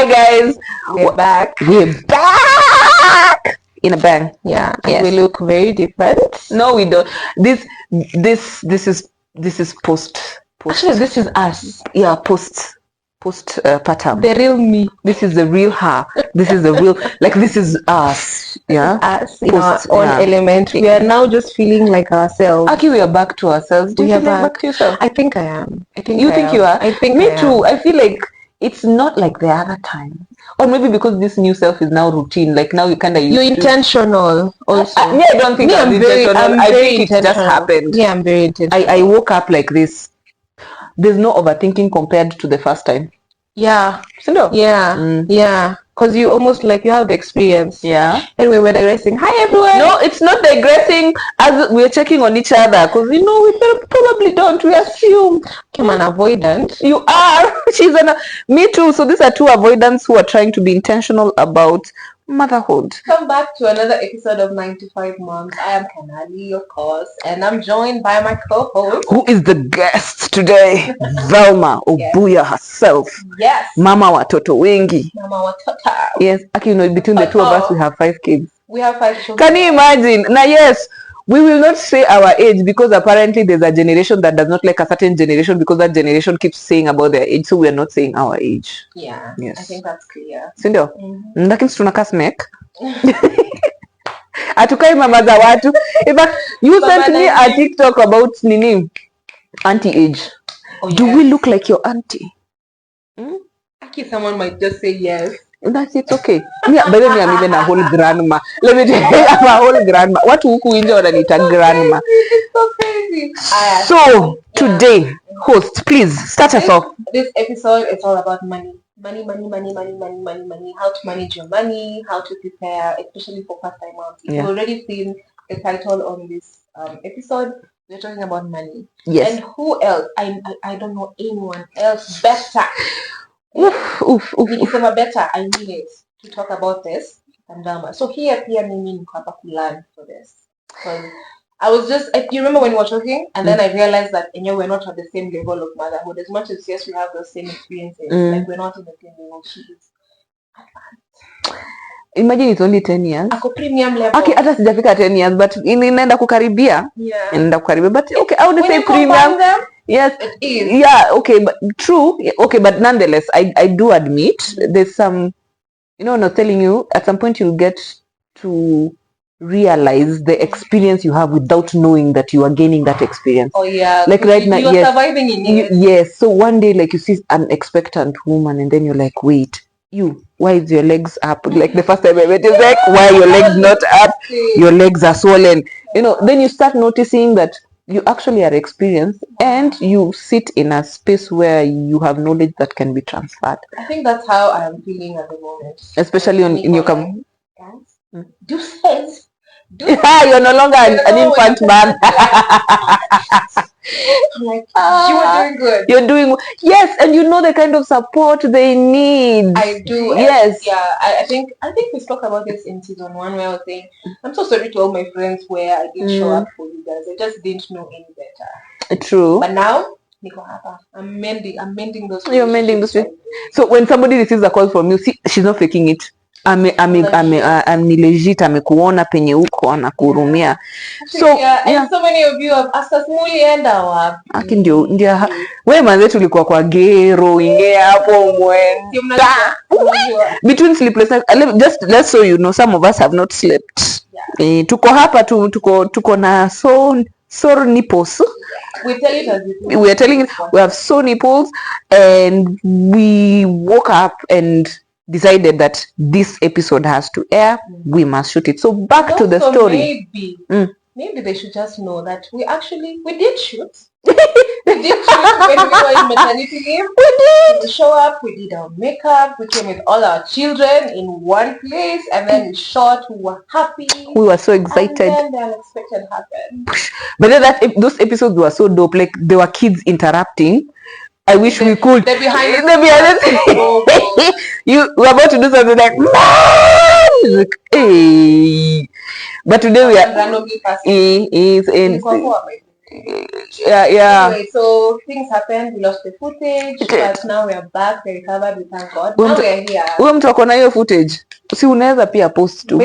Hi guys, We're back. We're back in a bang. Yeah, Yes. we look very different. No, we don't. This is post. Actually, this is us. Yeah, post pattern. The real me. This is the real her. This is the real, like, this is us. Yeah, Us in our own element. We are now just feeling like ourselves. Aki, we are back to ourselves. Do you feel like back to yourself? I think I am. You think you are? I think me I too. am. I feel like it's not like the other time, or maybe because this new self is now routine. Like now you kind of you're intentional. Also, I don't think I'm intentional. I think it just happened. Yeah, I'm very intentional. I woke up like this. There's no overthinking compared to the first time. Yeah. So yeah. Yeah. Because you almost like you have the experience. Yeah. Anyway, we're digressing. Hi everyone. No, it's not digressing. As we're checking on each other, because we probably don't. We assume. I'm an avoidant. You are. Me too. So these are two avoidants who are trying to be intentional about motherhood. Come back to another episode of 95 Moms. I am Kanali, of course, and I'm joined by my co-host, who is the guest today, Velma Obuya herself. Yes. Mama watoto wengi. Mama watoto. Yes. Actually, between the two of us, we have 5 kids. We have 5 children. Can you imagine? Now, yes. We will not say our age because apparently there's a generation that does not like a certain generation because that generation keeps saying about their age, so we are not saying our age. Yeah, yes. I think that's clear. Sindio? Lakini tunakaa snack. Atukai mama za watu. In fact, you sent me a TikTok about nini? Auntie age. Oh, yes. Do we look like your auntie? Actually, someone might just say yes. That's it's okay. By the way, I'm even a whole grandma. Let me tell you, I'm a whole grandma. What huku inje wananiita grandma. It's so crazy. So today, host, please start us off. This episode is all about money. Money. How to manage your money, how to prepare, especially for first-time moms. You've already seen the title on this episode. We're talking about money. Yes. And who else? I don't know anyone else better. Better, I mean it, to talk about this and Velma. So here mimi niko hapa kulearn for this. Because I was just, you remember when we were talking, and then I realized that we're not at the same level of motherhood. As much as yes, we have those same experiences, like we're not in the same level. She is advanced. Imagine it's only 10 years. Ako premium level. Okay, hata sijafika 10 years, but inaenda kukaribia. Yeah. Inaenda kukaribia. But okay, I would say premium. Yes, it is. Yeah, okay, but true. Okay, but nonetheless, I do admit there's some, I'm not telling you, at some point you'll get to realize the experience you have without knowing that you are gaining that experience. Oh yeah. Like right now, you're surviving in it. Yes. So one day, like you see an expectant woman and then you're like, wait, why is your legs up? Like the first time I met you, like, why are your legs not up? Your legs are swollen. Then you start noticing that you actually are experienced and you sit in a space where you have knowledge that can be transferred. I think that's how I am feeling at the moment. Especially in your Do sense. You're no longer an infant man. Like, you were doing good. You're doing, yes, and you know the kind of support they need. I do. Yes. Yeah, I think we spoke about this in season 1 where I was saying, I'm so sorry to all my friends where I didn't show up for you guys. I just didn't know any better. True. But now, I'm mending those. You're mending those. So when somebody receives a call from you, see, she's not faking it. Ni legit, amekuona penye uko anakuhurumia. So and so many of you have asked us mulienda wapi. Aki ndio wewe manze tulikuwa kwa gero inge hapo mwenda between sleepless nights. Just so you know, some of us have not slept. Tuko hapa tuko na sore nipples. We tell it as it is. We are telling it, we have sore nipples, and we woke up and decided that this episode has to air. We must shoot it. So back to the story. Maybe they should just know that we did shoot. We did shoot when we were in maternity leave. We did. We show up, we did our makeup, we came with all our children in one place, and then we shot. We were happy. We were so excited. And then the unexpected happened. But then those episodes were so dope. Like there were kids interrupting. I wish we could. They're behind the You were about to do something like, man! Like, hey. But today we are. Yeah. Anyway, so things happened. We lost the footage, but now we are back. We recovered. We thank God. Now we are here. Huyo mtu ako na hiyo footage, si unaweza pia post tu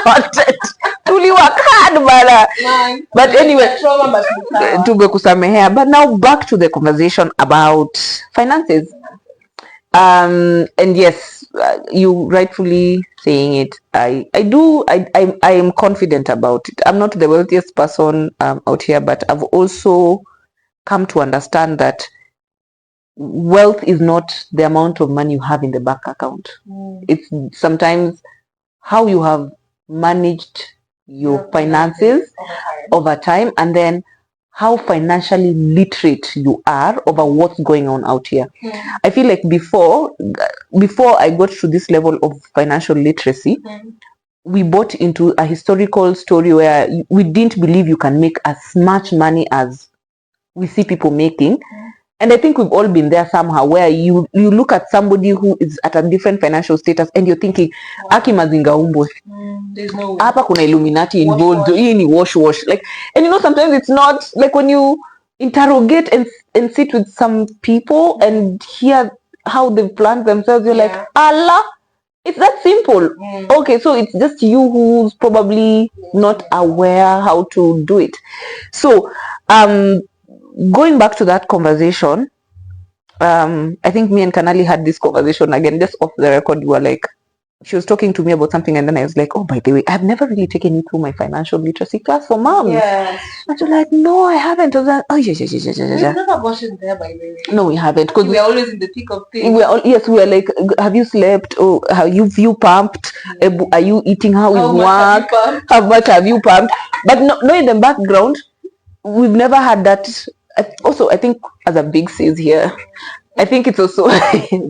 content tuliwork hard bana. But anyway, tumekusamehea. But now back to the conversation about finances. And yes, you rightfully saying it. I am confident about it. I'm not the wealthiest person out here, but I've also come to understand that wealth is not the amount of money you have in the bank account. It's sometimes how you have managed your finances over time, and then how financially literate you are over what's going on out here. I feel like before I got to this level of financial literacy, we bought into a historical story where we didn't believe you can make as much money as we see people making. And I think we've all been there somehow, where you look at somebody who is at a different financial status and you're thinking, aki mazinga umbo, there's no way. Hapa kuna Illuminati involved, hii ni wash. Like, and you know, sometimes it's not like when you interrogate and sit with some people and hear how they've planned themselves, you're like, Allah, it's that simple. Okay, so it's just you who's probably not aware how to do it. So going back to that conversation, I think me and Kanali had this conversation again, just off the record. We were like, she was talking to me about something, and then I was like, oh, by the way, I've never really taken you through my financial literacy class for moms. Yes. And you're like, no, I haven't. I was like, oh, yeah. We've never gotten there, by the way. No, we haven't. Because we are always in the thick of things. We are like, have you slept? Oh, have you pumped? Are you eating? How much work? How much have you pumped? But no, in the background, we've never had that. Also, I think as a big sis here, I think it's also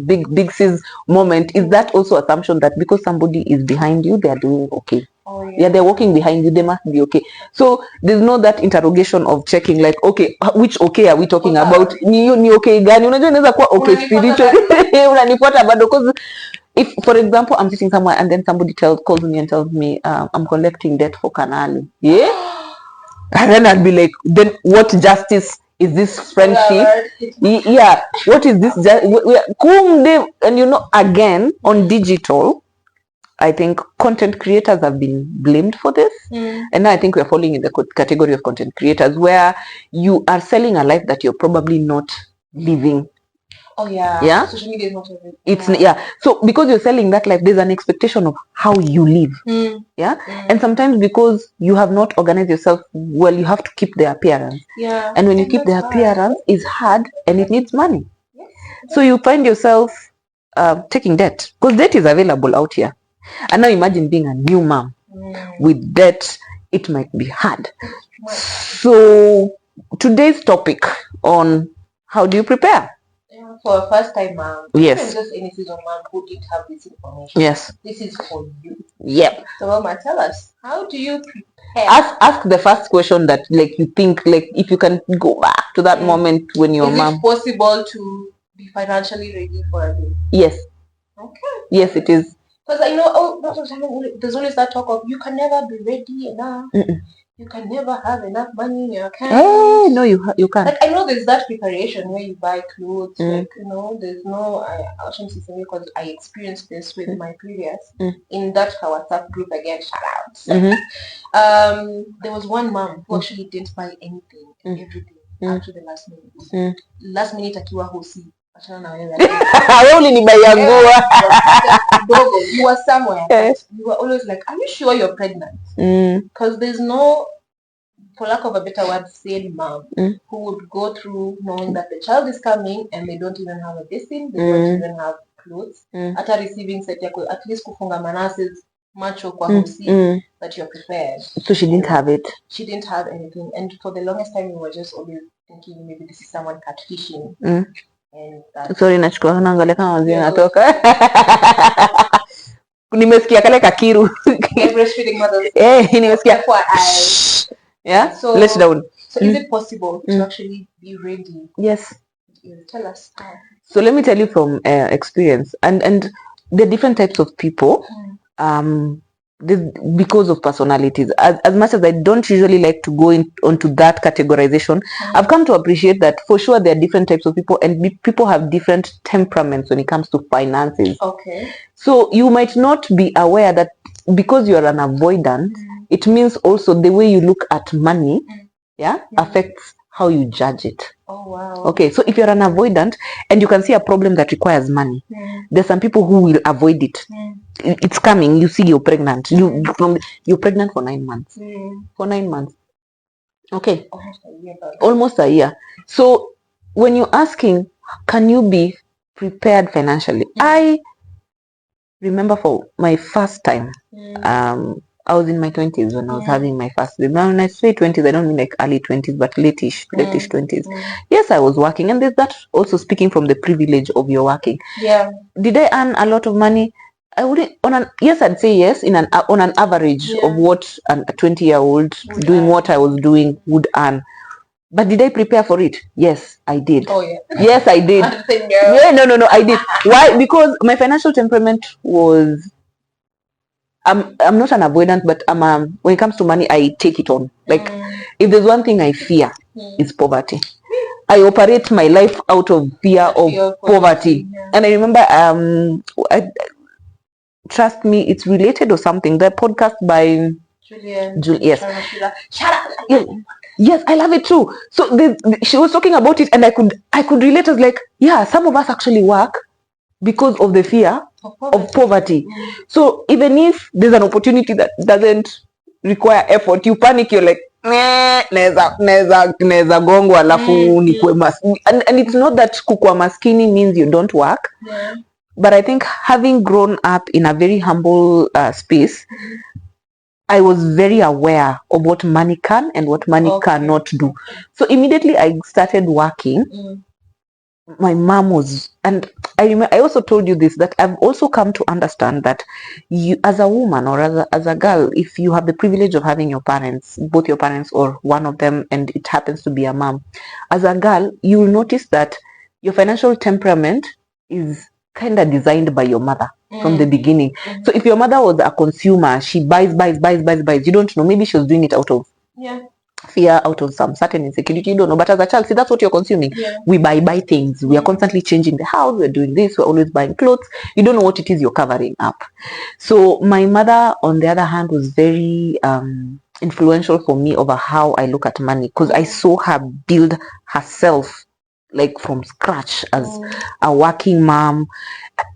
big sis moment is that also assumption that because somebody is behind you, they are doing okay. Oh, yeah, they're walking behind you, they must be okay. So there's no that interrogation of checking like, okay, which okay are we talking about? Ni okay gani? Unajua inaweza kuwa okay spiritually. Unanifuata bado, because if, for example, I'm sitting somewhere and then somebody calls me and tells me I'm collecting debt for Kanali. Yeah? And then I'd be like, then what justice is this friendship? Yeah, what is this? And you know, again, on digital, I think content creators have been blamed for this. And now I think we're falling in the category of content creators where you are selling a life that you're probably not living. Oh yeah. Yeah. Social media is not everything. It's yeah. So because you're selling that life, there's an expectation of how you live. Yeah. And sometimes because you have not organized yourself well, you have to keep the appearance. Yeah. And when you keep the appearance, it's hard and it needs money. Yes. So you find yourself taking debt, because debt is available out here. And now imagine being a new mom with debt. It might be hard. So today's topic on how do you prepare for a first time mom. Yes. Even just any season mom who didn't have this information. Yes. This is for you. Yep. So Velma, tell us, how do you prepare? Ask the first question that like you think, like if you can go back to that moment when your mom. Is it possible to be financially ready for a baby? Yes. Okay. Yes, it is. Because I know there's always that talk of you can never be ready enough. You can never have enough money in your account. Hey, no, you can't. Like, I know there's that preparation where you buy clothes. Like, you know, there's no. I shouldn't say because I experienced this with my previous in that WhatsApp group again. Shout out. There was one mom who actually didn't buy anything and everything up to the last minute. Last minute akiwa hosi. You were somewhere. You were always like, are you sure you're pregnant? Because there's no, for lack of a better word, sane mom who would go through knowing that the child is coming and they don't even have a basin, they don't even have clothes. After receiving set at least kufunga manases macho kwa hosi that you're prepared. So she didn't have it. She didn't have anything, and for the longest time we were just always thinking maybe this is someone catfishing. Sorry, nachukua naangalia kama maziwa yanatoka. Nimesikia kale kakiru. Breastfeeding mothers. Nimesikia. Yeah. So let's down. So is it possible to actually be ready? Yes. Tell us how. So let me tell you from experience, and there are different types of people. because of personalities. As much as I don't usually like to go onto that categorization, I've come to appreciate that for sure there are different types of people, and people have different temperaments when it comes to finances. Okay. So you might not be aware that because you're an avoidant, it means also the way you look at money, affects how you judge it. Oh wow. Okay, so if you're an avoidant and you can see a problem that requires money, there's some people who will avoid it. It's coming. You see, you're pregnant. You're pregnant for 9 months. For 9 months. Okay. Almost a year. So when you're asking, can you be prepared financially? I remember for my first time, I was in my 20s when I was having my first baby. When I say 20s, I don't mean like early 20s, but late-ish 20s. Yes, I was working, and there's that also speaking from the privilege of your working. Yeah. Did I earn a lot of money? I wouldn't. Yes, I'd say yes. On an average of what a 20-year-old doing what I was doing would earn. But did I prepare for it? Yes, I did. Oh yeah. Yes, I did. Yeah, no, I did. Why? Because my financial temperament was. I'm not an avoidant, but when it comes to money, I take it on. Like, if there's one thing I fear, it's poverty. I operate my life out of fear of poverty. Yeah. And I remember, trust me, it's related or something. The podcast by Julian. Yes. Shut up. Yes, I love it too. So she was talking about it, and I could relate. As like, yeah, some of us actually work because of the fear of poverty. So even if there's an opportunity that doesn't require effort, you panic. You're like, neza gongwa alafu nikwe maskini. And it's not that kukua maskini means you don't work. Yeah. But I think having grown up in a very humble space, I was very aware of what money can and what money cannot do. So immediately I started working. My mom was, and I also told you this, that I've also come to understand that you, as a woman or as a girl, if you have the privilege of having your parents, both your parents or one of them, and it happens to be a mom, as a girl, you will notice that your financial temperament is kind of designed by your mother from the beginning. So if your mother was a consumer, she buys, you don't know, maybe she was doing it out of fear, out of some certain insecurity, you don't know. But as a child, see, that's what you're consuming. We buy things. We are constantly changing the house. We're doing this. We're always buying clothes. You don't know what it is you're covering up. So my mother, on the other hand, was very influential for me over how I look at money, because I saw her build herself like from scratch as a working mom.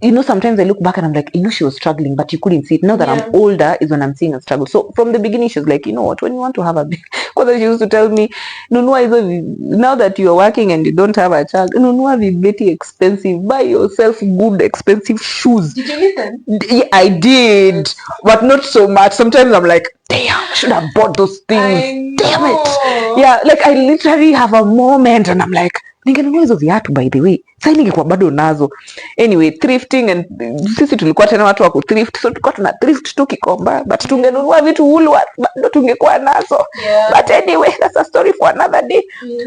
You know, sometimes I look back and I'm like, you know, she was struggling, but you couldn't see it. Now that I'm older is when I'm seeing a struggle. So from the beginning, she's like, you know what, when you want to have a big, because she used to tell me, now that you're working and you don't have a child, very expensive, buy yourself good expensive shoes. Did you listen? Yeah, I did, but not so much. Sometimes I'm like, damn, I should have bought those things. Damn it. Yeah, like I literally have a moment and I'm like, ningenunua hizo viatu by the way, sasa ningekuwa bado nazo. Anyway, thrifting, and sisi tulikuwa tena watu wa kuthrift, so tulikuwa tuna thrift tu Kikomba, but tungenunua vitu Woolworths bado tungekuwa nazo. But anyway, that's a story for another day.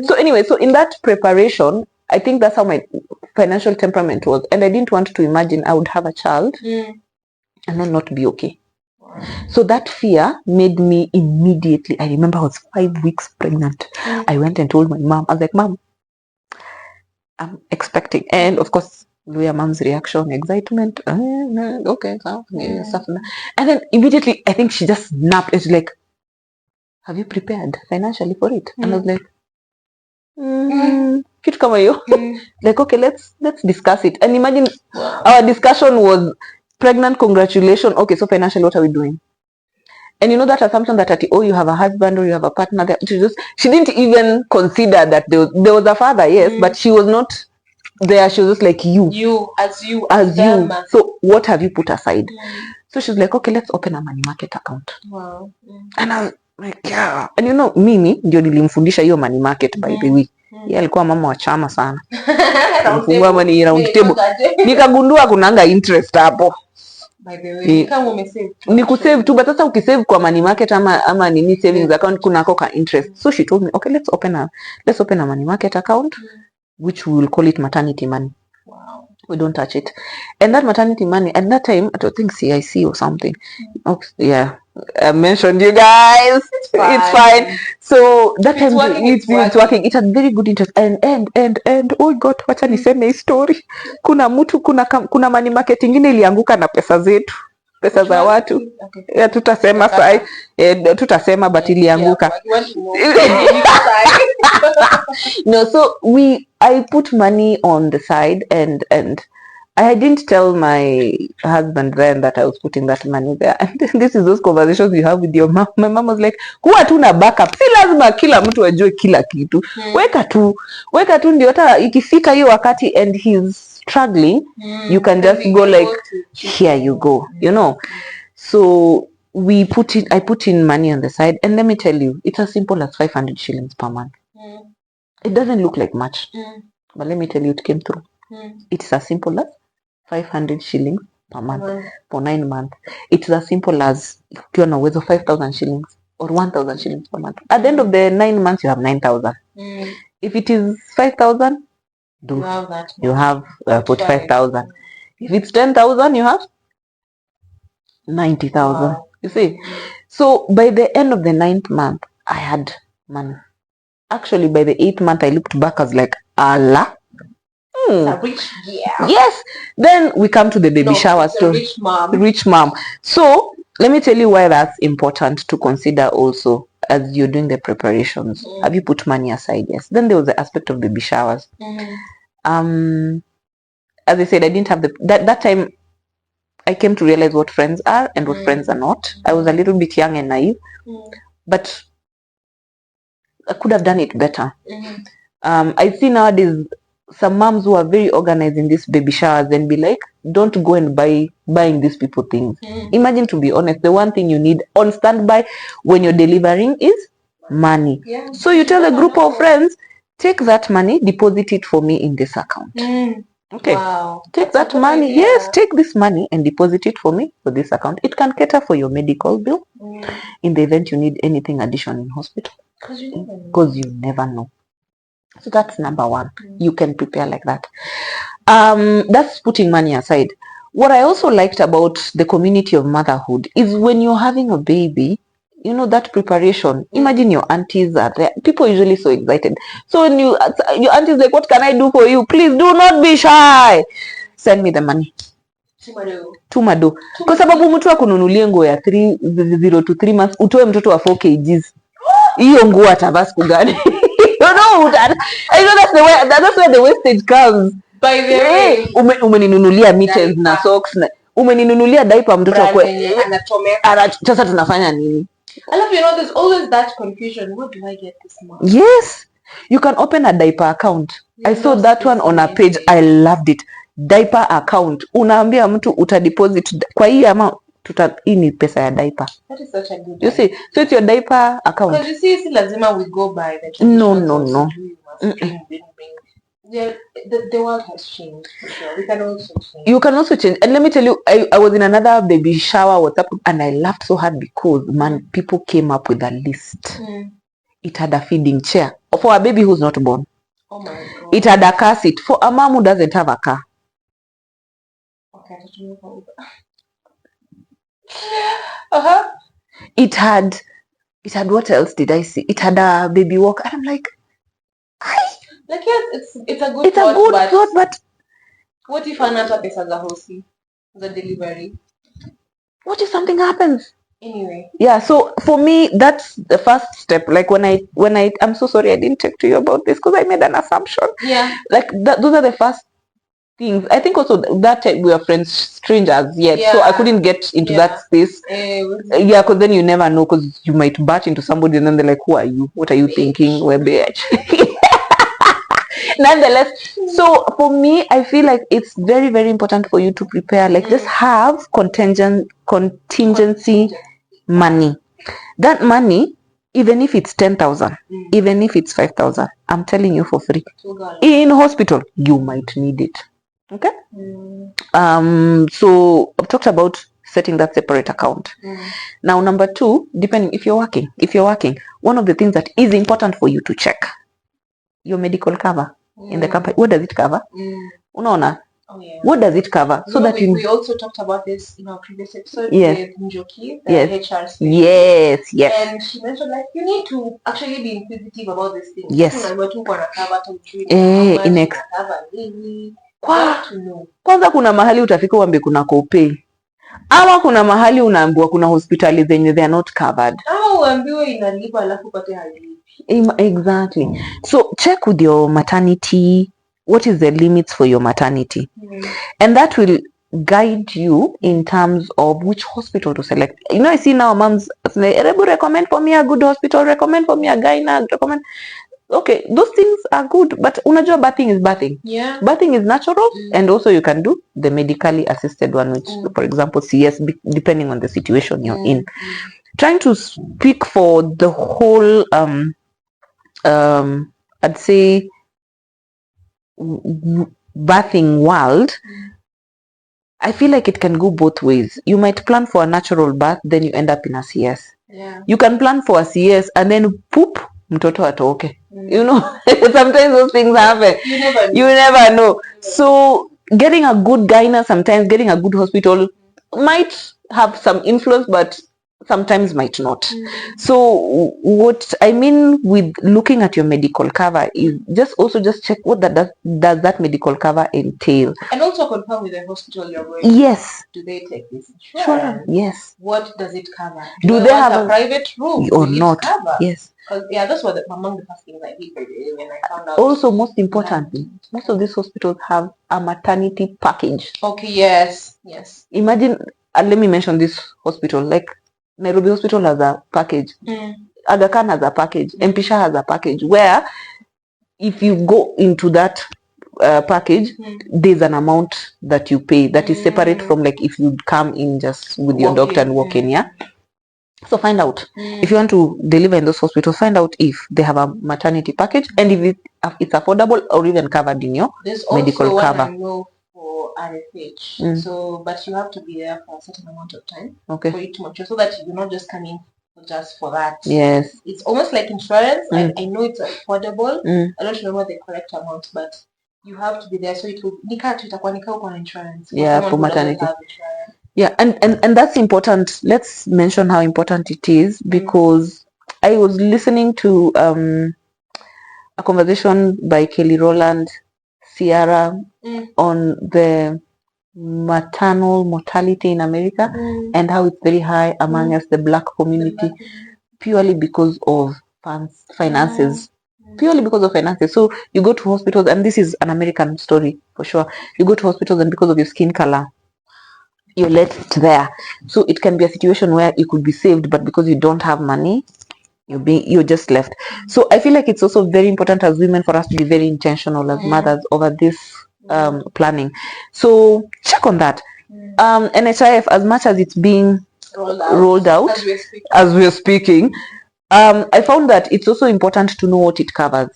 So anyway, so in that preparation, I think that's how my financial temperament was, and I didn't want to imagine I would have a child and then not be okay. So that fear made me immediately, I remember I was 5 weeks pregnant. I went and told my mom, I was like, Mom, I'm expecting. And of course, your mom's reaction, excitement, okay, so stuff. And then immediately, I think she just snapped. It's like, have you prepared financially for it? And I was like, kitu kama hiyo. Like, okay, let's discuss it. And imagine our discussion was pregnant, congratulations. Okay, so financially, what are we doing? And you know that assumption that you have a husband or you have a partner, that she didn't even consider that there was a father, yes, but she was not there. She was just like you. As you. So what have you put aside? So she's like, okay, let's open a money market account. Wow. And I was like, yeah. And you know, mimi ndio nilimfundisha hiyo money market by the way. Yeye alikuwa mama wa chama sana. Nifungua money round table. Nikagundua kunanga interest hapo. By the way, kama umesave ni kusave tu, but sasa ukisave kwa money market ama nini savings account kuna koka interest. So she told me, okay, let's open a money market account, which we will call it maternity money. Wow. We don't touch it. And that maternity money at that time, I don't think CIC or something. Okay, yeah, I mentioned you guys. It's fine. So that time it's working. It had very good interest. And oh God, wacha niseme hii story. Kuna mtu kuna money market ingine ilianguka na pesa zetu. Pesa za watu. Yeah, tutasema sai. Tutasema but ilianguka. No, so I put money on the side and I didn't tell my husband then that I was putting that money there. And this is those conversations you have with your mom. My mom was like, huwa tuna backup. Si lazima kila mtu ajue kila kitu. Weka tu ndio hata ikifika hiyo wakati and he's struggling, you can just go like, here you go, you know. So I put in money on the side, and let me tell you, it's as simple as 500 shillings per month. It doesn't look like much, but let me tell you, it came through. It's as simple as 500 shillings per month for 9 months. It's as simple as ukiwa na uwezo 5,000 shillings or 1,000 shillings per month. At the end of the 9 months, you have 9,000. If it is 5,000, you have 45,000. If it's 10,000, you have 90,000. Wow. You see, so by the end of the 9th month, I had money. Actually, by the 8th month, I looked back as like, Allah. A rich girl. Yes. Then we come to the baby shower story. Rich mom. So let me tell you why that's important to consider also as you're doing the preparations. Have you put money aside? Yes. Then there was the aspect of baby showers. As I said, I didn't have that time. I came to realize what friends are and what friends are not. I was a little bit young and naive, but I could have done it better. I see nowadays some moms who are very organized in these baby showers and be like, don't go and buying these people things. Imagine, to be honest, the one thing you need on standby when you're delivering is money. Yeah. So you tell a group of friends, take that money, deposit it for me in this account. Okay. Wow. Take that money. Idea. Yes, take this money and deposit it for me for this account. It can cater for your medical bill in the event you need anything additional in hospital. Because you never know. So that's number one. You can prepare like that. That's putting money aside. What I also liked about the community of motherhood is when you're having a baby, you know, that preparation. Imagine your aunties are there. People are usually so excited. So when your aunties like, what can I do for you? Please do not be shy. Send me the money. Tumado. Kwa sababu mtu akununulie nguo ya 0 to 3 months, utoe mtoto wa 4 kgs. Hiyo nguo atavaa siku gani? You know that. I know that's where the wastage comes. By the way, umeninunulia mittens na socks na umeninunulia diaper mtoto kwa sasa tunafanya nini? I love, you know, there's always that confusion. What do I get this month? Yes. You can open a diaper account. I saw that one on a page. I loved it. Diaper account. Unaambia mtu utadeposit kwa hii amount. Hii ni pesa ya diaper. That is such a good idea. You see, so it's your diaper account. Because you see, lazima we go by the traditions. No. Yeah, the world has changed for sure. We can also change. You can also change. And let me tell you, I was in another baby shower WhatsApp and I laughed so hard because people came up with a list. It had a feeding chair for a baby who's not born. Oh my God. It had a car seat for a mom who doesn't have a car. Okay, It had what else did I see? It had a baby walk. And I'm like, like, yes, it's a good thought, but what if another pesa za hosi, the delivery? What if something happens? Anyway. Yeah, so for me, that's the first step. Like when I'm so sorry I didn't talk to you about this because I made an assumption. Yeah. Like those are the first things. I think also that time we were strangers yet, so I couldn't get into that space. Yeah, because then you never know, because you might batch into somebody and then they're like, who are you? What are you thinking? We're bitch. Nonetheless, so for me, I feel like it's very, very important for you to prepare. Like just have contingency money. That money, even if it's 10,000, even if it's 5,000, I'm telling you for free. In hospital, you might need it. Okay. So I've talked about setting that separate account. Now, number 2, depending if you're working, one of the things that is important for you to check your medical cover in the company. What does it cover? Unaona, Oh yeah. What does it cover? So that we also talked about this in our previous episode yes. with Njoki, the yes. HR specialist. Yes. And she mentioned like you need to actually be inquisitive about these things. Yes. Kwanza kuna mahali utafika uambie kuna copay. Ama kuna mahali unaambiwa kuna hospitali zenye they are not covered. Ama uambiwe inalipa alafu pate halipi. Exactly. So check with your maternity, what is the limits for your maternity? And that will guide you in terms of which hospital to select. You know, I see now moms say, recommend for me a good hospital, recommend for me a gynae, recommend. Okay, those things are good, but unajua birthing is birthing. Yeah. Birthing is natural, and also you can do the medically assisted one, which, for example, CS, depending on the situation you're in. Trying to speak for the whole, I'd say, birthing world. I feel like it can go both ways. You might plan for a natural birth, then you end up in a CS. Yeah. You can plan for a CS and then poop, mtoto atoke. You know, sometimes those things happen. You never know. So getting a good gynae, sometimes getting a good hospital might have some influence, but sometimes might not. So what I mean with looking at your medical cover is just check what does that medical cover entail, and also confirm with the hospital you're going. Yes. Do they take this insurance? Sure. Yes. What does it cover? Do they have a private room or not? Yes. Yeah, that's what among the first things I did when I found out. Also, most importantly, most of these hospitals have a maternity package. Okay. Yes. Imagine, and let me mention this hospital, like Nairobi Hospital has a package. Aga Khan has a package. Mpisha has a package where if you go into that package, there's an amount that you pay that is separate from like if you come in just with your doctor and walk in. Yeah. So find out if you want to deliver in those hospitals. Find out if they have a maternity package and if it's affordable or even covered in your medical cover. I know for RFH. So, but you have to be there for a certain amount of time for it to mature, so that you're not just coming just for that. Yes. It's almost like insurance. I know it's affordable. I don't remember the correct amount, but you have to be there. So it will nika insurance. Yeah, for maternity. Yeah, and that's important. Let's mention how important it is, because I was listening to a conversation by Kelly Rowland, Ciara, on the maternal mortality in America and how it's very high among us, the Black community, purely because of finances. Purely because of finances. So you go to hospitals, and this is an American story for sure. You go to hospitals, and because of your skin color, you're left there. So it can be a situation where you could be saved, but because you don't have money, you're just left. So I feel like it's also very important as women for us to be very intentional as mothers over this planning. So check on that. NHIF, as much as it's being rolled out as we're speaking, I found that it's also important to know what it covers.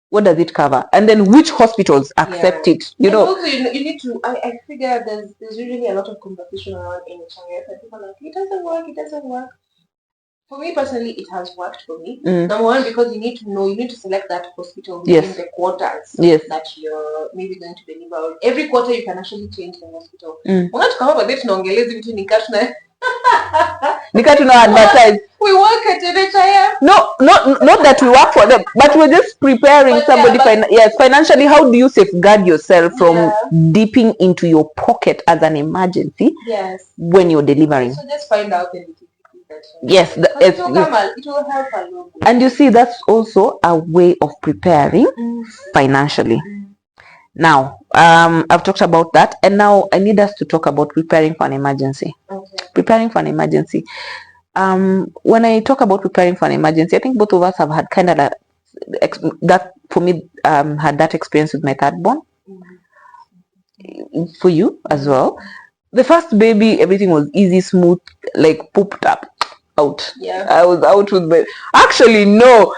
What does it cover? And then which hospitals accept it? You know. Also, you need to. I figure there's usually a lot of conversation around NHIF, and people are like, it doesn't work. For me personally, it has worked for me. Number one, because you need to select that hospital within the quarters that you're maybe going to deliver. Every quarter you can actually change the hospital. Advertise. We work at NHIF. No, not that we work for them, but we're just preparing somebody. Financially, how do you safeguard yourself from dipping into your pocket as an emergency? Yes. When you're delivering. So just find out the yes, it will help a lot. And you see, that's also a way of preparing financially. Now, I've talked about that, and now I need us to talk about preparing for an emergency. Preparing for an emergency. When I talk about preparing for an emergency, I think both of us have had kind of that for me, had that experience with my third born. For you as well. The first baby, everything was easy, smooth, like pooped up. Out. Yeah. I was out with my. Actually, no.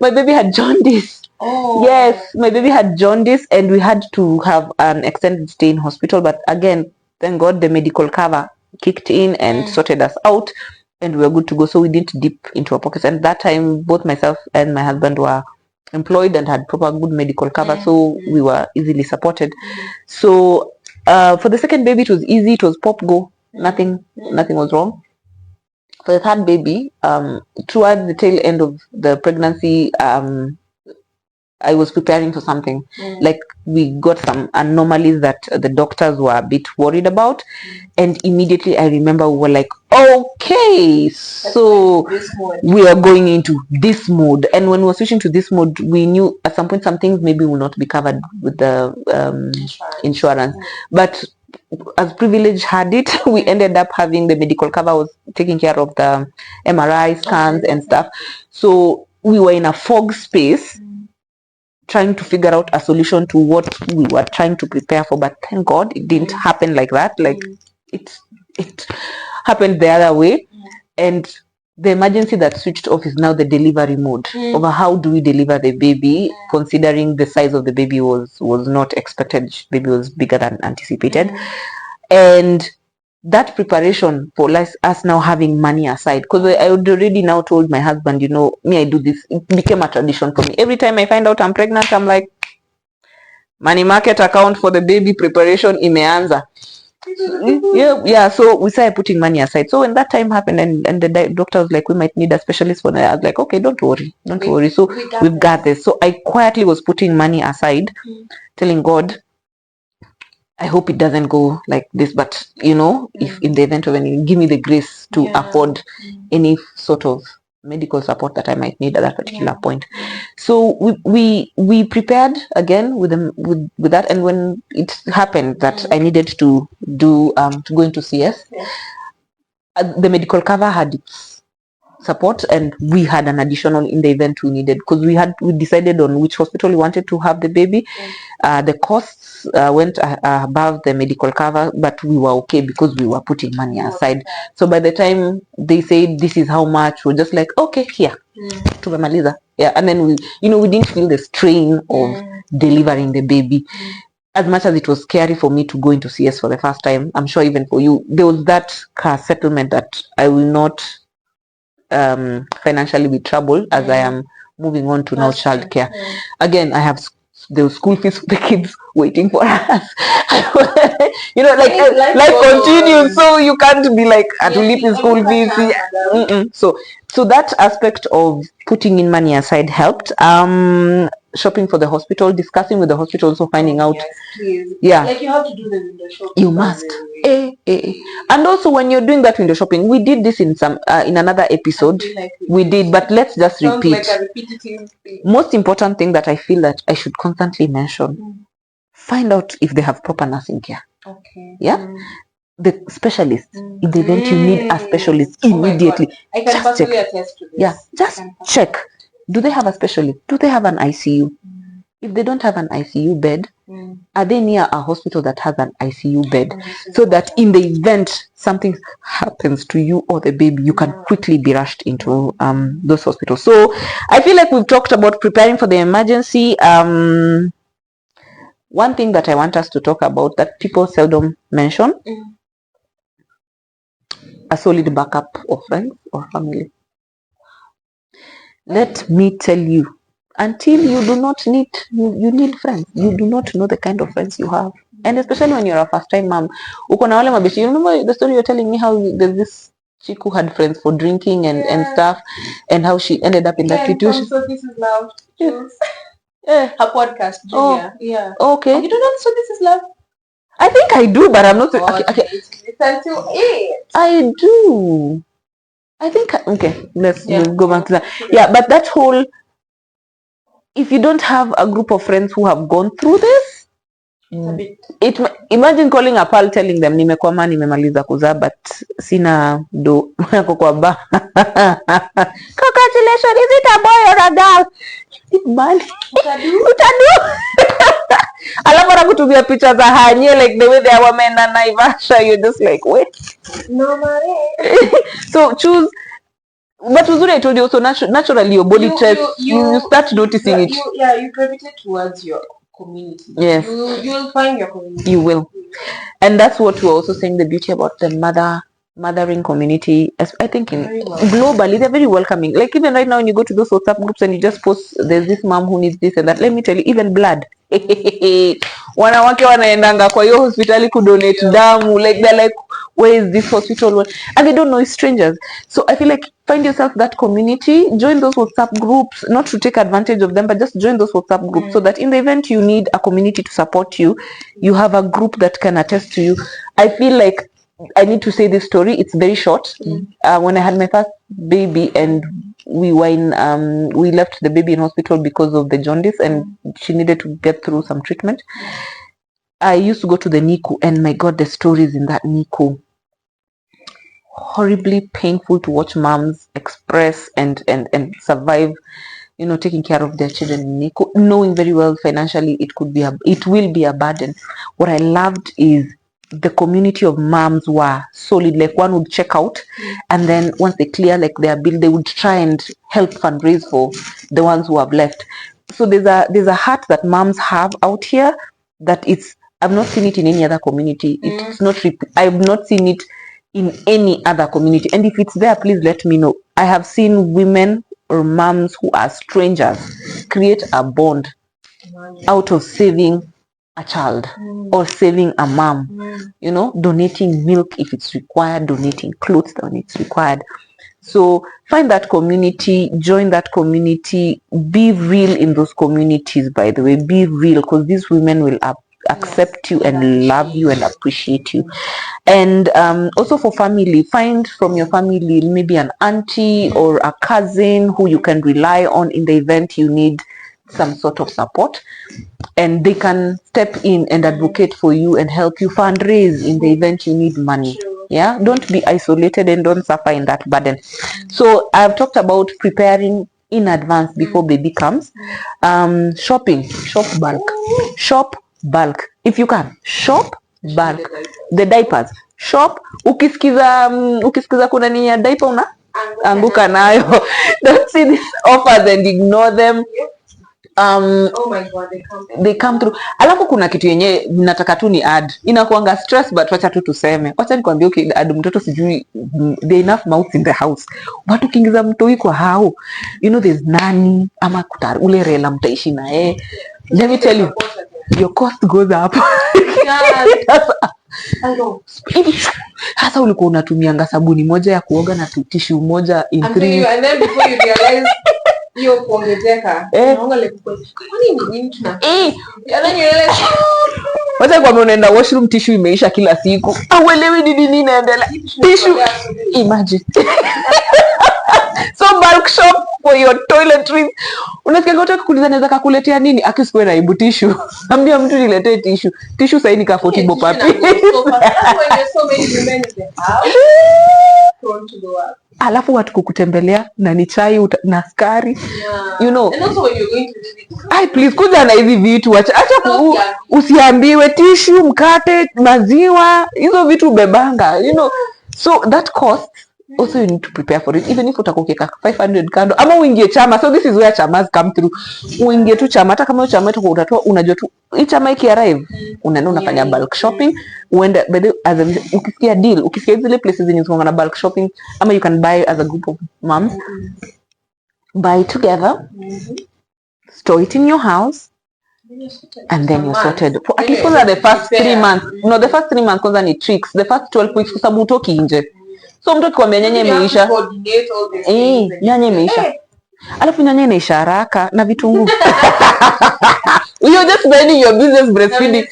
My baby had jaundice. Oh. Yes, my baby had jaundice, and we had to have an extended stay in hospital. But again, thank God, the medical cover kicked in and sorted us out, and we were good to go. So we didn't dip into our pockets. And that time, both myself and my husband were employed and had proper good medical cover, so we were easily supported. So for the second baby, it was easy. It was pop go. Nothing was wrong. For the third baby, towards the tail end of the pregnancy, I was preparing for something. Like we got some anomalies that the doctors were a bit worried about, and immediately I remember we were like, okay, so we are going into this mode. And when we were switching to this mode, we knew at some point some things maybe will not be covered with the insurance. But as privilege had it, we ended up having the medical cover was taking care of the MRI scans and stuff. So we were in a fog space trying to figure out a solution to what we were trying to prepare for, but thank God it didn't happen like that. Like it happened the other way. And the emergency that switched off is now the delivery mode over how do we deliver the baby, considering the size of the baby was not expected. Baby was bigger than anticipated. And that preparation for us now having money aside, because I had already now told my husband, you know, me, I do this. It became a tradition for me. Every time I find out I'm pregnant, I'm like, money market account for the baby preparation imeanza. Yeah, so we started putting money aside. So when that time happened and the doctor was like, we might need a specialist for that, I was like, okay, don't worry. So we've got this. So I quietly was putting money aside, telling God, I hope it doesn't go like this, but you know, if in the event of any, give me the grace to afford any sort of medical support that I might need at that particular point. So we prepared again with that, and when it happened that I needed to do to go into CS, the medical cover had its support, and we had an additional in the event we needed, because we decided on which hospital we wanted to have the baby. The costs went above the medical cover, but we were okay because we were putting money aside. So by the time they said this is how much, we're just like, okay, here tumemaliza. Yeah, and then we didn't feel the strain of delivering the baby. As much as it was scary for me to go into CS for the first time, I'm sure even for you, there was that settlement that I will not financially be troubled as I am moving on to now childcare. Again, I have the school fees for the kids waiting for us. Life continues, so you can't be like at least school fees. So that aspect of putting in money aside helped. Shopping for the hospital, discussing with the hospital, also finding out. Yeah, like you have to do the window shopping. You must. And also when you're doing that window shopping, we did this in another episode. Like we did, but let's just repeat. Like a repetitive thing. Most important thing that I feel that I should constantly mention: find out if they have proper nursing care. Okay. Yeah. The specialist. In the event you need a specialist immediately, I can personally attest to this. Yeah, just check. Do they have a specialist? Do they have an ICU? If they don't have an ICU bed, are they near a hospital that has an ICU bed? So that in the event something happens to you or the baby, you can quickly be rushed into those hospitals. So I feel like we've talked about preparing for the emergency. One thing that I want us to talk about that people seldom mention, a solid backup of friends or family. Let me tell you, until you do not need, you need friends. You do not know the kind of friends you have. And especially when you're a first time mom. You remember the story you're telling me how there's this chick who had friends for drinking and stuff, and how she ended up in that situation. So this is love. Her podcast, Julia. Yeah. Okay. You don't know So This Is Love? I think I do, but I'm not. Okay. Listen to it. I do. I think, okay, let's go back to that. Yeah, but that whole, if you don't have a group of friends who have gone through this, imagine calling a pal telling them, nimekwama, nimemaliza kuzaa, but sina do yako kwa ba. Congratulations, is it a boy or a girl? Money. Utadu. Alafu anakutumia picha za hanye, like the way they are wameenda Naivasha, you're just like, wait. No money. So choose. But uzuri, I told you also, naturally your body test, you start noticing it. You gravitate towards your community. Yes. You will find your community. You will. And that's what we're also saying, the beauty about the mother mothering community, I think Very globally they're very welcoming. Like even right now when you go to those WhatsApp groups and you just post there's this mom who needs this and that, let me tell you, even blood wanawake wanaendanga kwa hiyo hospitali kudonate damu, like they're like, where is this hospital, and they don't know, it's strangers. So I feel like find yourself that community, join those WhatsApp groups, not to take advantage of them, but just join those WhatsApp groups so that in the event you need a community to support you, you have a group that can attest to you. I feel like I need to say this story. It's very short. When I had my first baby and we were in, we left the baby in hospital because of the jaundice and she needed to get through some treatment. I used to go to the NICU and my God, the stories in that NICU. Horribly painful to watch moms express and survive, taking care of their children in NICU, knowing very well financially it will be a burden. What I loved is the community of moms were solid. Like one would check out and then once they clear like their bill, they would try and help fundraise for the ones who have left. So there's a heart that moms have out here that I've not seen it in any other community. It's not I've not seen it in any other community, and if it's there, please let me know. I have seen women or moms who are strangers create a bond out of saving a child or saving a mom, donating milk if it's required, donating clothes when it's required. So find that community, join that community, be real in those communities. By the way, be real, because these women will accept you and love you and appreciate you. And also for family, find from your family maybe an auntie or a cousin who you can rely on in the event you need some sort of support, and they can step in and advocate for you and help you fundraise in the event you need money. Yeah, don't be isolated and don't suffer in that burden. So I've talked about preparing in advance before baby comes. Shop bulk if you can. Shop bulk, the diapers, shop. Ukisikiza kuna nini ya diaper una anguka nayo. Don't see these offers and ignore them. Oh my God, they come through. Alafu kuna kitu yenye nataka tu ni add, inakuanga stress, but wacha tu tuseme, wacha nikwambie, okay, add mtoto sijui, there enough mouths in the house, watu ukiingiza mtoi kwa hao, there's nani ama ule rela mtaishi na let me tell you, your cost goes up. Hasa ulikuwa unatumianga sabuni moja ya kuoga na tissue moja in 3, and then before you realize hiyo kuongezeka, unaona like nini wacha kwa unaenda washroom, tissue imeisha kila siku, auelewi nini inaendelea, tissue, imagine. So bulk shop for your toiletries. Unasikia ngoto kuuliza naweza kukuletea nini, akisikuwe na ibu tissue. Ambia mtu niletee tissue. Tissue sasa ni ka 40 bob papi. Alafu watu kukutembelea na ni chai na skari. And also when you're going to visit, please kuja na hizi vitu, acha usiambiwe tissue, mkate, maziwa, hizo vitu bebanga, so that cost. Also you need to prepare for it, even if utakokeka 500 kando ama uingie chama. So this is where chamas come through. Uingie tu chama, hata kama chama itakuwa utatoa, unajua tu hii chama iki arrive, unaenda unafanya bulk shopping, uende ukisikia deal, ukisikia zile places zenye ziko na bulk shopping, ama you can buy as a group of moms, buy together, store it in your house, and then you're sorted for at least for the first 3 months. No, the first 3 months kwanza ni tricks, the first 12 weeks kwa sababu utoki nje. So mtu akikwambia nyanya imeisha, nyanya imeisha, alafu nyanya inaisha haraka na vitunguu. You're just minding your business breastfeeding.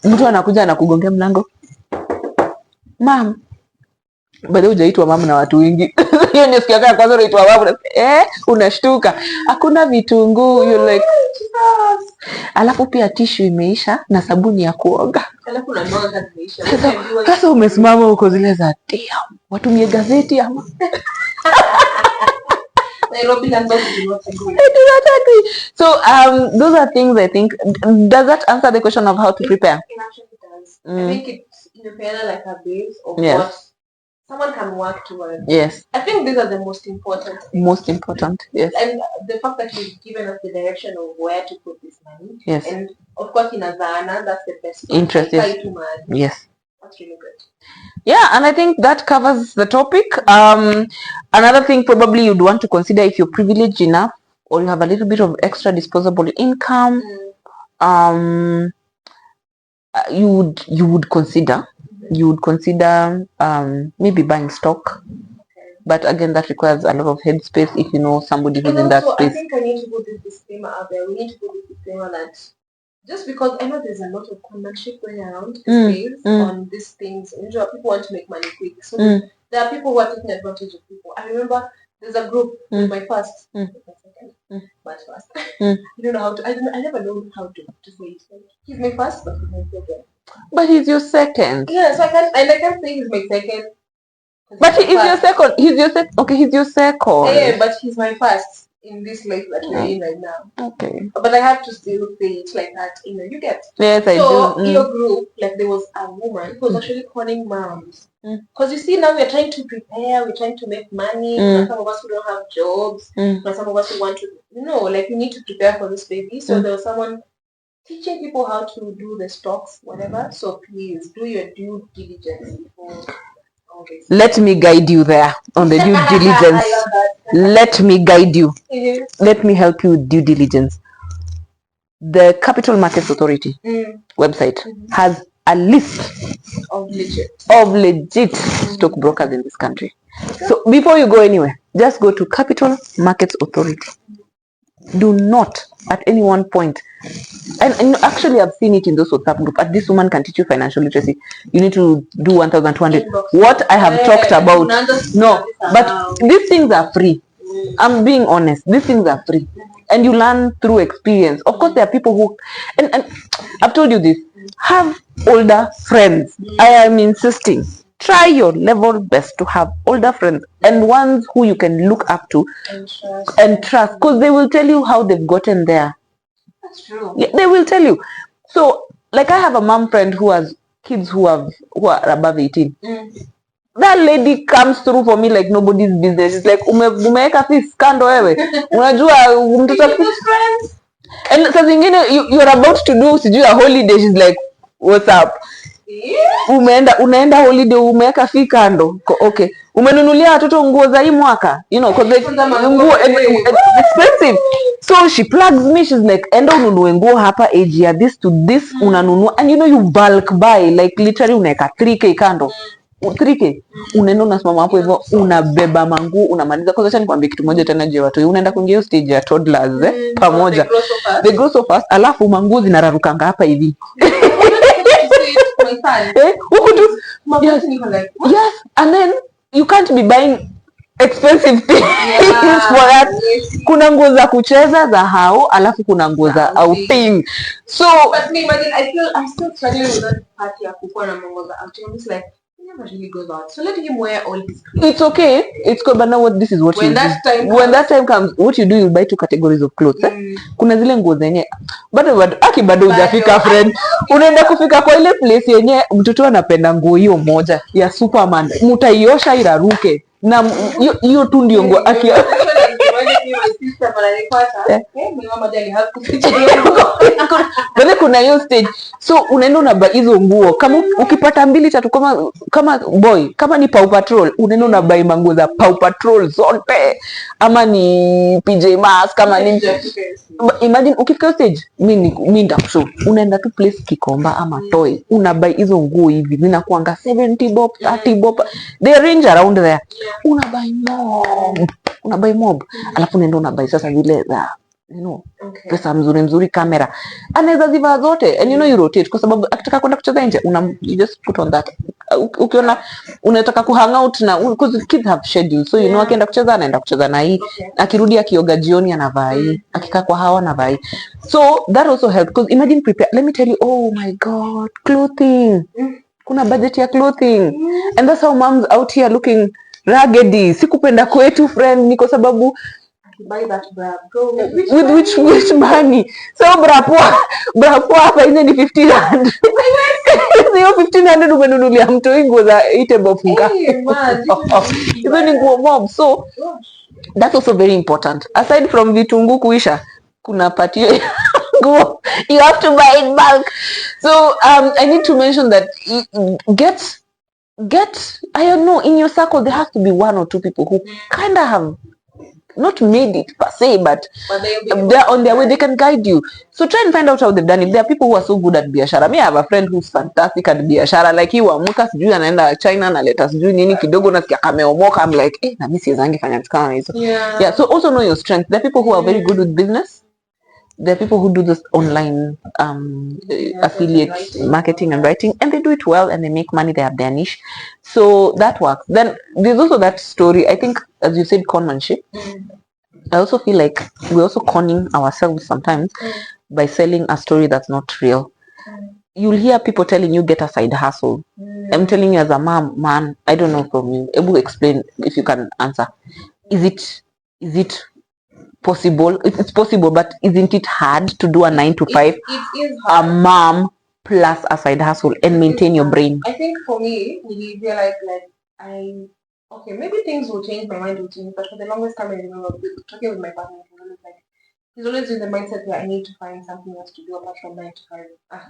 Mtu anakuja anakugongea mlango, mom, bado hujaitwa mama na watu wengi. Hiyo ndio sikia kama kwanza unaitwa mama, unashtuka hakuna vitunguu, you like alafu pia tissue imeisha na sabuni ya kuoga, alafu na mwaga imeisha. Sasa umesimama huko zile za damn, watumie gazeti ama Nairobi landlords do not agree. So those are things I think. Does that answer the question of how to prepare? It actually does. I think it's like a base of what someone can work towards. Yes. I think these are the most important things. Most important, yes. And the fact that you've given us the direction of where to put this money. Yes. And of course in Azana, that's the best part. Interest, yes. Yes. That's really good. Yeah, and I think that covers the topic. Another thing probably you'd want to consider, if you're privileged enough or you have a little bit of extra disposable income, um, you would consider maybe buying stock. But again, that requires a lot of headspace if you know somebody who's in that I space. think I need to put this disclaimer out there. We need to put this disclaimer that just because I know there's a lot of conmanship going around these days on these things, people want to make money quick. So there are people who are taking advantage of people. I remember there's a group with my first, but first. I don't know how to. I never know how to say it. He's my first, but he's my second. But he's your second. Yeah, so I can't say he's my second. But he is your second. He's your second. Okay, he's your second. Yeah, but he's my first in this life that we're in right now. Okay. But I have to still say it like that. You get. Yes, I do. So your group, like there was a woman who was actually calling moms. Because you see, now we're trying to prepare, we're trying to make money. Some of us who don't have jobs, but some of us who want to, we need to prepare for this baby. So there was someone teaching people how to do the stocks, whatever. So please do your due diligence before. Let me guide you there on the due diligence. Let me guide you. Let me help you with due diligence. The Capital Markets Authority website has a list of legit stockbrokers in this country. So before you go anywhere, just go to Capital Markets Authority. Do not at any one point, and actually I've seen it in those WhatsApp group, this woman can teach you financial literacy, you need to do 1,200. What I have talked about, no, but these things are free. I'm being honest, these things are free and you learn through experience. Of course there are people who, and I've told you this, have older friends. I am insisting, try your level best to have older friends and ones who you can look up to and trust, because they will tell you how they've gotten there. That's true. Yeah, they will tell you. So, like, I have a mom friend who has kids who are above 18. That lady comes through for me like nobody's business. It's like umeweka fees kando wewe. Unajua mtoto friends. And saa zingine you're about to do sijui a holiday, she's like, what's up? Unaenda holiday, umeweka fee kando. Okay. Umenunulia watoto nguo za hii mwaka, because nguo expensive. So she plugs me, she's like, enda ununue nguo hapa age ya this to this, unanunua, and you bulk buy, like literally unaweka 3k kando. 3k unaenda unasimama hapo hivyo unabeba manguo unamaliza. Kwanza acha nikwambie kitu moja tena, je, watu unaenda kuingia stage ya toddlers pamoja, they grow so fast, alafu manguo zinararukanga hapa hivi huku tu. Yes, and then you can't be buying expensive things for that. Kuna nguo za kucheza za hao, alafu kuna nguo za outing. So but me imagine, I'm still struggling with that part ya kukuwa na nguo za outing. I'm just like, really goes out. So let him wear all his clothes. It's okay. It's good, but now this is what when you that do. Time when that time comes, what you do, you'll buy 2 categories of clothes. Kuna zile nguo zenye bado hujafika friend. Unaenda kufika kwa ile place yenye mtoto anapenda nguo hiyo moja ya Superman. Mtaiosha iraruke. Na hiyo tu ndio nguo Bale kuna hiyo stage. So unaenda unabuy hizo nguo. Kama ukipata 2-3 kama boy, kama ni Paw Patrol, unaenda unabuy manguo za Paw Patrol zote. Ama ni PJ Masks, kama ni imagine ukifika stage, mimi ndakushow. Unaenda tu place Kikomba ama Toy, unabuy hizo nguo hivi, zinakuanga 70 bob, 30 bob. They range around there. Unabuy mob. Alafu unaenda unabuy sasa zile za pesa mzuri kamera. Anaweza zivaa zote and you rotate, kwa sababu akitaka kwenda kucheza nje you just put on that. Ukiona unataka ku hang out na, because kids have schedule, so akienda kucheza anaenda kucheza na hii, akirudi akioga jioni anavaa hii, akikaa kwa hawa anavaa hii. So that also helps, because imagine prepare, let me tell you, oh my god, clothing. Kuna budget ya clothing and that's how moms out here looking raggedy. Sikupenda kwetu friend, ni kwa sababu buy that bra, bro. With which money? So bra hapa hizo ni 1500. Hiyo 1500 umenunulia mtu nguo za 8 bob funga. Hizo ni nguo mob. So that's also very important. Aside from vitungu kuisha, kuna patio nguo you have to buy in bulk. So I need to mention that get I don't know, in your circle there has to be one or two people who kind of have not made it per se, but they're on their way, they can guide you. So try and find out how they've done it. There are people who are so good at biashara. Me, I have a friend who's fantastic at biashara, like he wamuka sijui anaenda China na leta sijui nini kidogo nasikia kameomoka. I'm like, na mimi siwezangi fanya vitu kama hizo. Yeah, so also know your strength. There are people who are very good with business. There are people who do this online affiliate marketing and writing, and they do it well and they make money. They have their niche, so that works. Then there's also that story, I think, as you said, conmanship. I also feel like we're also conning ourselves sometimes by selling a story that's not real. You'll hear people telling you get a side hustle. I'm telling you as a man, I don't know from you. Able to explain if you can answer. Is it possible? It's possible, but isn't it hard to do a 9 to 5? It is hard. A mom plus a side hustle and maintain your brain. I think for me, you realize okay, maybe things will change, my mind will change, but for the longest time I remember talking with my partner, he's always in the mindset where I need to find something else to do apart from 9 to 5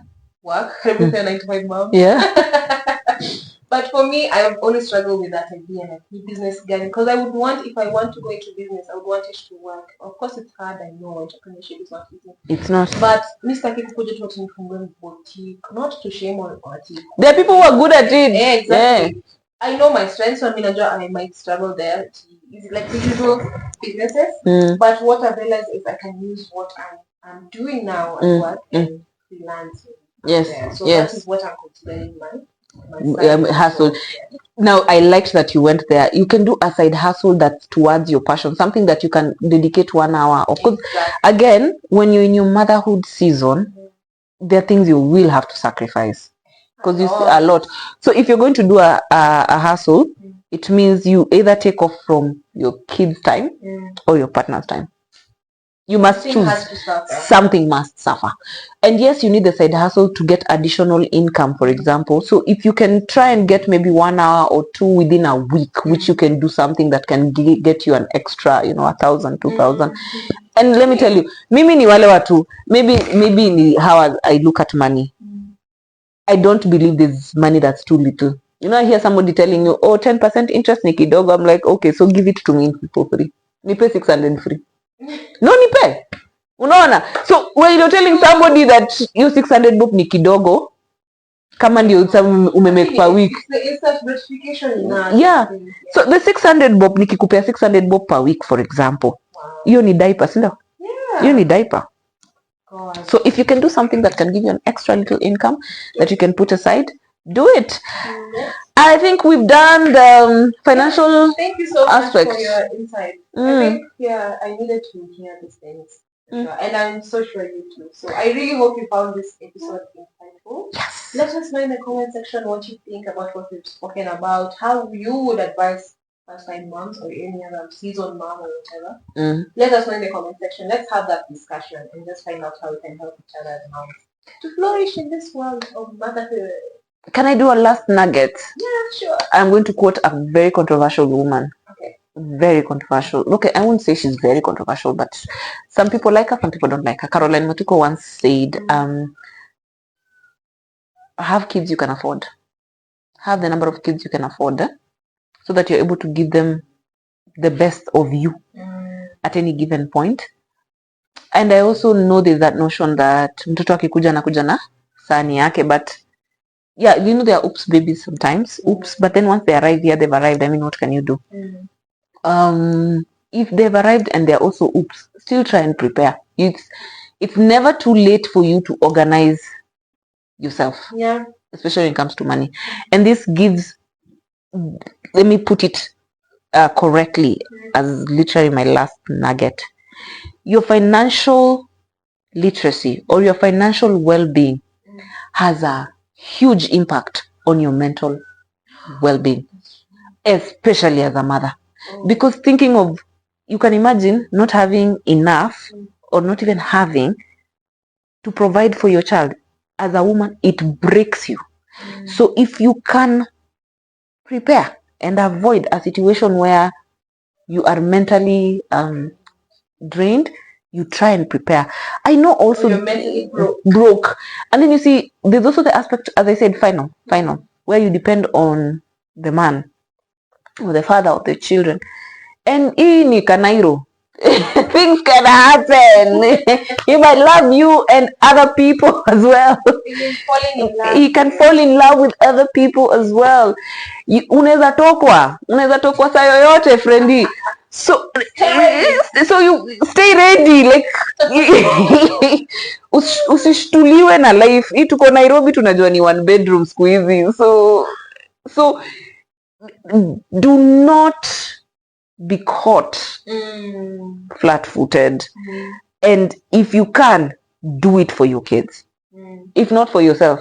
work. Let me say 9 to 5 mom. Yeah. But for me, I've always struggled with that idea, like business guy, because I would want, if I want to go into business, I would want it to work. Of course, it's hard. I know entrepreneurship is not easy. It's not. But Mr. Kikukuja taught me from boutique, not to shame on boutique. There are people who are good at it. Yeah, exactly. Yeah. I know my strengths, so I might struggle there. It's like the usual businesses. But what I've realized is I can use what I'm doing now at work and freelance. Yes. There. So yes. That is what I'm considering my hustle. Now I liked that you went there. You can do a side hustle that's towards your passion, something that you can dedicate 1 hour. Of course, again, when you're in your motherhood season, there are things you will have to sacrifice because you see a lot. So if you're going to do a hustle, it means you either take off from your kids' time or your partner's time. You must choose. Something must suffer. And yes, you need the side hustle to get additional income, for example. So if you can try and get maybe 1 hour or 2 within a week, which you can do something that can get you an extra, 1,000, 2,000. And let me tell you, mimi ni wale watu, maybe ni how I look at money. I don't believe there's money that's too little. I hear somebody telling you, 10% interest ni kidogo. I'm like, okay, so give it to me for free. Nipe 600 free. No nipe. Unaona? So when you're telling somebody that you 600 bob ni kidogo, kama ndio umemake per week. It's a gratification. Yeah. So the 600 bob nikikupea 600 bob per week, for example. Hiyo ni diaper, sindo? Yeah. Hiyo ni diaper. God. So if you can do something that can give you an extra little income that you can put aside, do it. I think we've done the financial Thank you so aspect. Much for your insight. I think I needed to hear these things. And I'm so sure you too. So I really hope you found this episode insightful. Yes. Let us know in the comment section what you think about what we've spoken about, how you would advise first-time moms or any other seasoned mom or whatever. Let us know in the comment section. Let's have that discussion and just find out how we can help each other as moms to flourish in this world of motherhood. Can I do a last nugget? Yeah, sure. I'm going to quote a very controversial woman. Okay. Very controversial. Okay, I won't say she's very controversial, but some people like her, some people don't like her. Caroline Motuko once said, have kids you can afford. Have the number of kids you can afford, so that you're able to give them the best of you at any given point. And I also know there's that notion that mtoto akikuja anakuja na sahani yake, but yeah, there are oops babies sometimes. Oops, but then once they arrive here, they've arrived. I mean, what can you do? If they've arrived and they're also oops, still try and prepare. It's never too late for you to organize yourself. Yeah. Especially when it comes to money. And this gives, let me put it correctly, as literally my last nugget. Your financial literacy or your financial well-being has a huge impact on your mental well-being, especially as a mother. Because thinking of, you can imagine not having enough or not even having to provide for your child. As a woman, it breaks you. So if you can prepare and avoid a situation where you are mentally drained, you try and prepare. I know also you're mentally broke. And then you see, there's also the aspect, as I said, final, where you depend on the man or the father of the children. And hii ni Kanairo. Things can happen. He might love you and other people as well. He can fall in love with other people as well. Unaweza tokwa saa yoyote friendly. So you stay ready, like usishtuliwe na life. Hii tuko Nairobi tunajua ni 1 bedroom siku hizi. So do not be caught flat-footed. And if you can, do it for your kids. If not for yourself.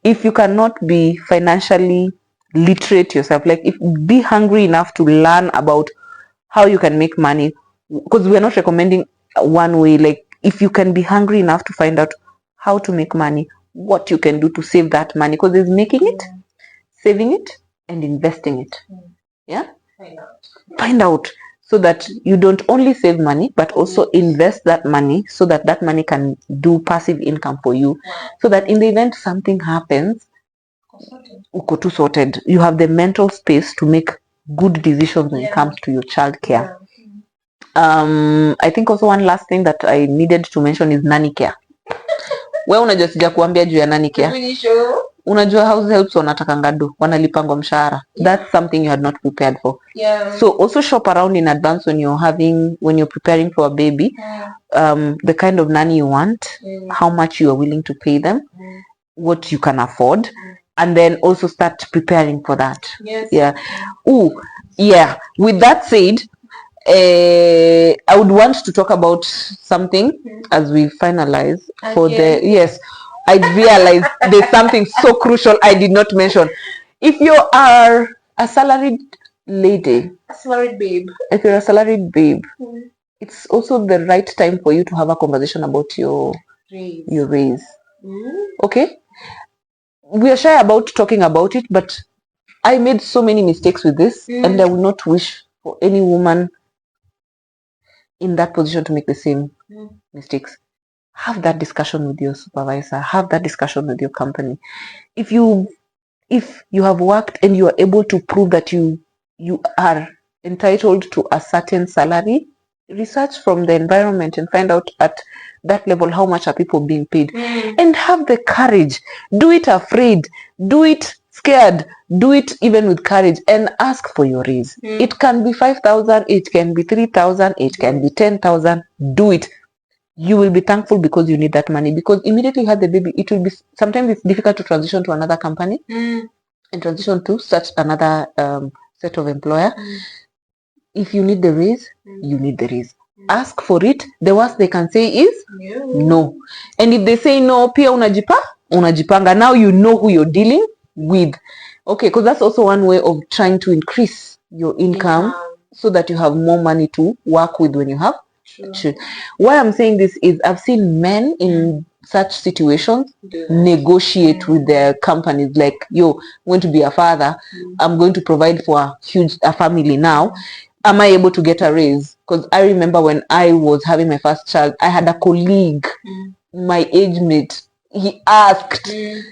If you cannot be financially literate yourself, like be hungry enough to learn about how you can make money, because we are not recommending one way. Like if you can be hungry enough to find out how to make money, what you can do to save that money, because there's making it, saving it, and investing it. Yeah, find out so that you don't only save money but also invest that money so that that money can do passive income for you, so that in the event something happens, uko too sorted. You have the mental space to make good decisions when it comes to your child care. I think also one last thing that I needed to mention is nanny care. Wewe unajua sija kuambia juu ya nanny care. Unajua house helps wanatakanga do, wanalipangwa mshahara. That's something you had not prepared for. So also shop around in advance when you're preparing for a baby, the kind of nanny you want, how much you are willing to pay them, what you can afford, and then also start preparing for that. With that said, I would want to talk about something as we finalize for I realized there's something so crucial I did not mention. If you are a salaried lady, if you're a salaried babe, it's also the right time for you to have a conversation about your raise. Okay? We are shy about talking about it, but I made so many mistakes with this, and I would not wish for any woman in that position to make the same mistakes. Have that discussion with your supervisor. Have that discussion with your company. If you have worked and you are able to prove that you are entitled to a certain salary, research from the environment and find out at that level how much are people being paid. And have the courage. Do it afraid. Do it scared. Do it even with courage and ask for your raise. It can be 5,000, it can be 3,000, it can be 10,000. Do it. You will be thankful because you need that money, because immediately you had the baby, it will be, sometimes it's difficult to transition to another company and transition to such another set of employer. If you need the raise, you need the raise. Ask for it. The worst they can say is no. And if they say no, pia unajipanga. Now you know who you're dealing with. Okay, because that's also one way of trying to increase your income so that you have more money to work with when you have. Why I'm saying this is I've seen men in such situations negotiate with their companies, like, yo, I'm going to be a father, I'm going to provide for a family now. Am I able to get a raise? Because I remember when I was having my first child, I had a colleague, my age mate, he asked, he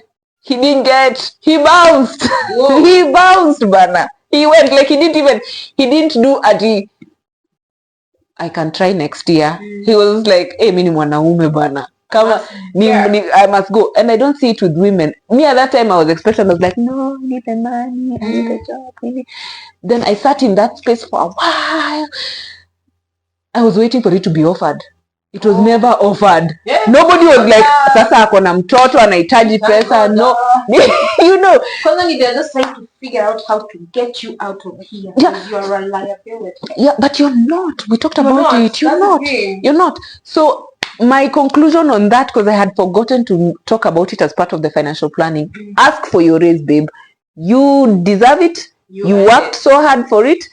didn't get, he bounced. He bounced, bana. He went like he didn't do a I can try next year. He was like, hey, mimi ni mwanaume bana. Kama I must go. And I don't see it with women. Me at that time I was expecting, I was like, no, I need the money, I need a job. Then I sat in that space for a while. I was waiting for it to be offered. It was never offered. Nobody was like, sasa ako na mtoto anahitaji pesa. No. You know. Because they're just trying to figure out how to get you out of here. You're a liability. Yeah, but you're not. We talked about it. You're not. You're not. So my conclusion on that, because I had forgotten to talk about it as part of the financial planning, ask for your raise, babe. You deserve it. You worked so hard for it.